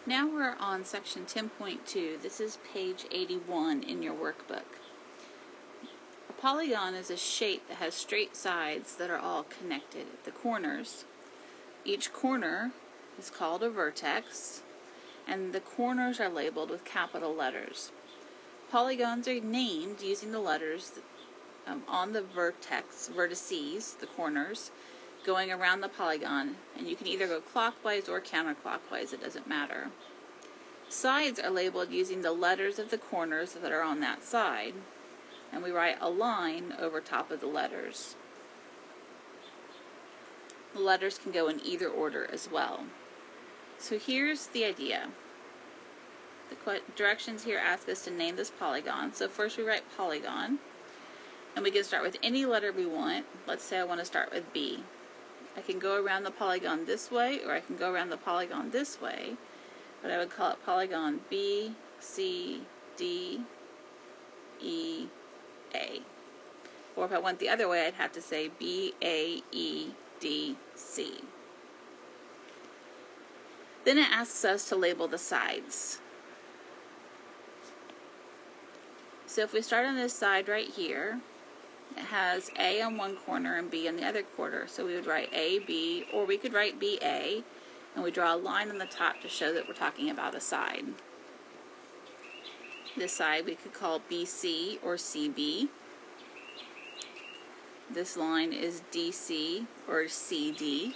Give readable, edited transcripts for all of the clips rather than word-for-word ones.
Now we're on section 10.2. This is page 81 in your workbook. A polygon is a shape that has straight sides that are all connected at the corners. Each corner is called a vertex, and the corners are labeled with capital letters. Polygons are named using the letters on the vertices, the corners, going around the polygon, and you can either go clockwise or counterclockwise, it doesn't matter. Sides are labeled using the letters of the corners that are on that side, and we write a line over top of the letters. The letters can go in either order as well. So here's the idea. The directions here ask us to name this polygon. So first we write polygon, and we can start with any letter we want. Let's say I want to start with B. I can go around the polygon this way, or I can go around the polygon this way, but I would call it polygon B, C, D, E, A. Or if I went the other way, I'd have to say B, A, E, D, C. Then it asks us to label the sides. So if we start on this side right here, it has A on one corner and B on the other corner. So we would write A, B, or we could write B, A, and we draw a line on the top to show that we're talking about a side. This side we could call BC or CB. This line is DC or CD.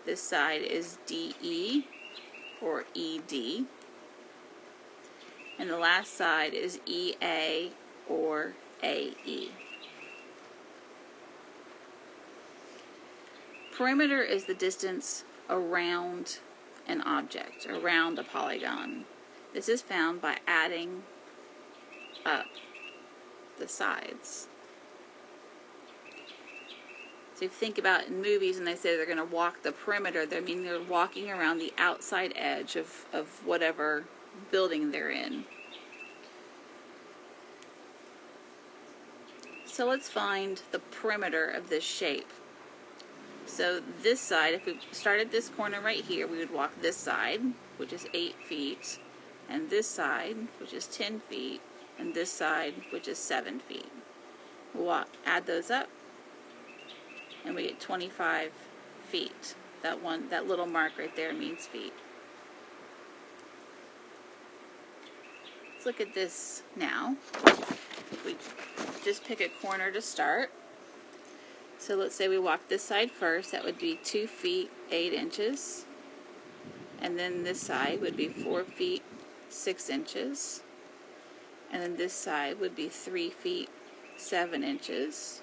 This side is DE or ED. And the last side is EA or AE. Perimeter is the distance around an object, around a polygon. This is found by adding up the sides. So if you think about in movies and they say they're going to walk the perimeter, they mean they're walking around the outside edge of whatever building they're in. So let's find the perimeter of this shape. So this side, if we started this corner right here, we would walk this side, which is 8 feet, and this side, which is 10 feet, and this side, which is 7 feet. We'll add those up, and we get 25 feet. That little mark right there means feet. Let's look at this now. We just pick a corner to start. So let's say we walk this side first. That would be 2 feet 8 inches. And then this side would be 4 feet 6 inches. And then this side would be 3 feet 7 inches.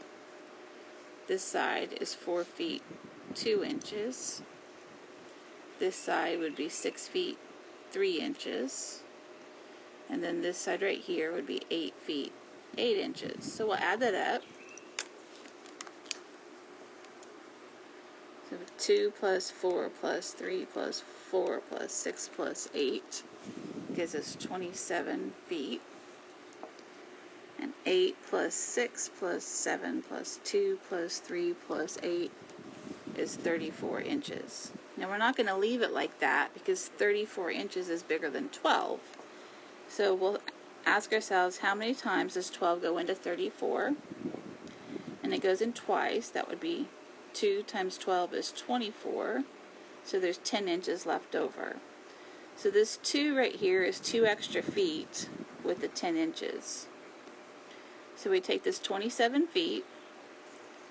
This side is 4 feet 2 inches. This side would be 6 feet 3 inches. And then this side right here would be 8 feet 8 inches. So we'll add that up. So 2 plus 4 plus 3 plus 4 plus 6 plus 8 gives us 27 feet. And 8 plus 6 plus 7 plus 2 plus 3 plus 8 is 34 inches. Now we're not going to leave it like that because 34 inches is bigger than 12. So we'll ask ourselves, how many times does 12 go into 34? And it goes in twice. That would be 2 times 12 is 24. So there's 10 inches left over. So this 2 right here is 2 extra feet with the 10 inches. So we take this 27 feet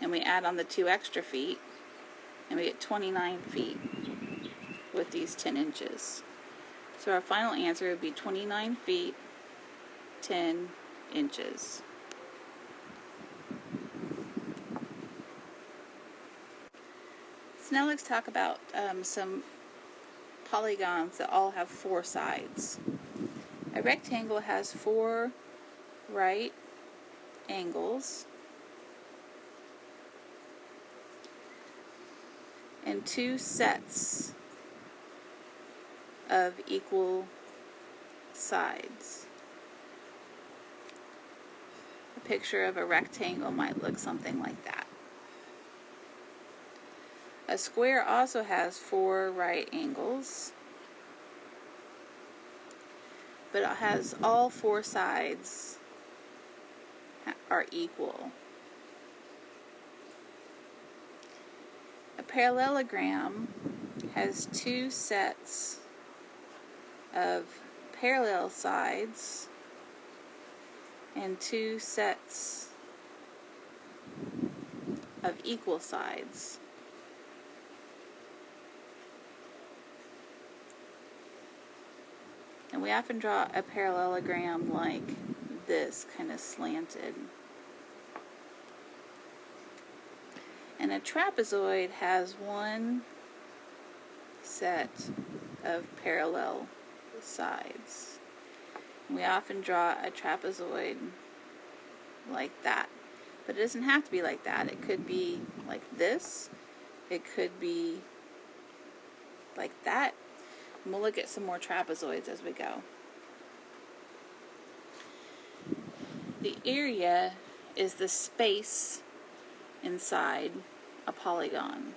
and we add on the 2 extra feet and we get 29 feet with these 10 inches. So our final answer would be 29 feet 10 inches. So now let's talk about some polygons that all have 4 sides. A rectangle has 4 right angles and 2 sets of equal sides. picture of a rectangle might look something like that. A square also has 4 right angles, but it has all 4 sides are equal. A parallelogram has 2 sets of parallel sides and 2 sets of equal sides. And we often draw a parallelogram like this, kind of slanted. And a trapezoid has 1 set of parallel sides. We often draw a trapezoid like that. But it doesn't have to be like that. It could be like this. It could be like that. And we'll look at some more trapezoids as we go. The area is the space inside a polygon.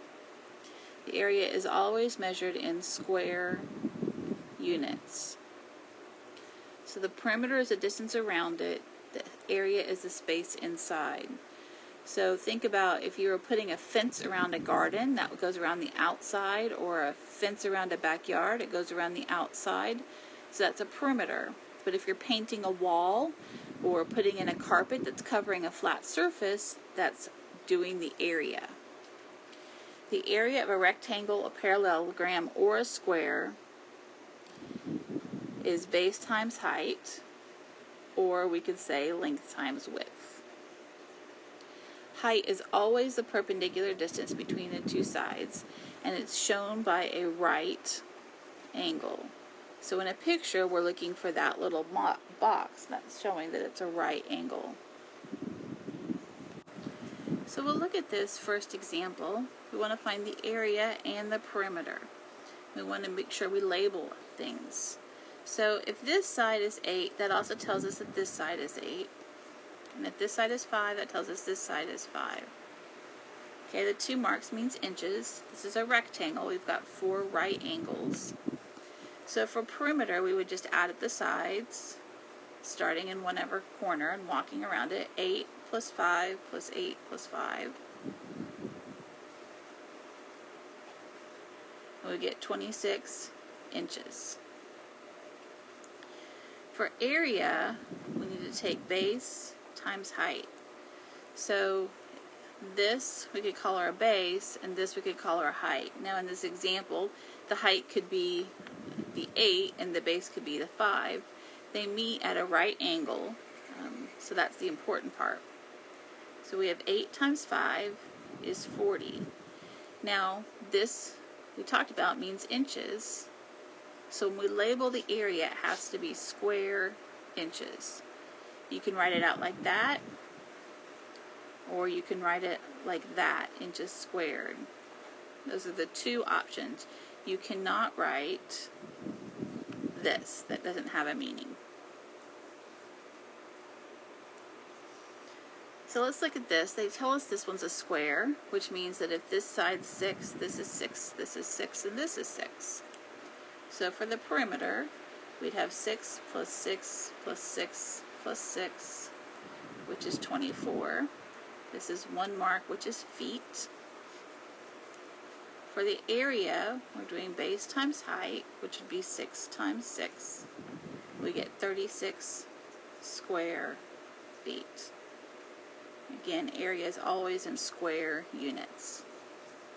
The area is always measured in square units. So the perimeter is the distance around it. The area is the space inside. So think about if you were putting a fence around a garden, that goes around the outside, or a fence around a backyard, it goes around the outside. So that's a perimeter. But if you're painting a wall or putting in a carpet that's covering a flat surface, that's doing the area. The area of a rectangle, a parallelogram, or a square is base times height, or we could say length times width. Height is always the perpendicular distance between the 2 sides, and it's shown by a right angle. So in a picture, we're looking for that little box that's showing that it's a right angle. So we'll look at this first example. We want to find the area and the perimeter. We want to make sure we label things. So if this side is 8, that also tells us that this side is 8. And if this side is 5, that tells us this side is 5. Okay, the 2 marks means inches. This is a rectangle. We've got 4 right angles. So for perimeter, we would just add at the sides, starting in whatever corner and walking around it. 8 plus 5 plus 8 plus 5. We get 26 inches. For area, we need to take base times height. So this we could call our base, and this we could call our height. Now in this example, the height could be the 8 and the base could be the 5. They meet at a right angle, so that's the important part. So we have 8 times 5 is 40. Now this we talked about means inches. So when we label the area, it has to be square inches. You can write it out like that, or you can write it like that, inches squared. Those are the 2 options. You cannot write this. That doesn't have a meaning. So let's look at this. They tell us this one's a square, which means that if this side's 6, this is 6, this is 6, and this is 6. So for the perimeter, we'd have 6 plus 6 plus 6 plus 6, which is 24. This is 1 mark, which is feet. For the area, we're doing base times height, which would be 6 times 6. We get 36 square feet. Again, area is always in square units.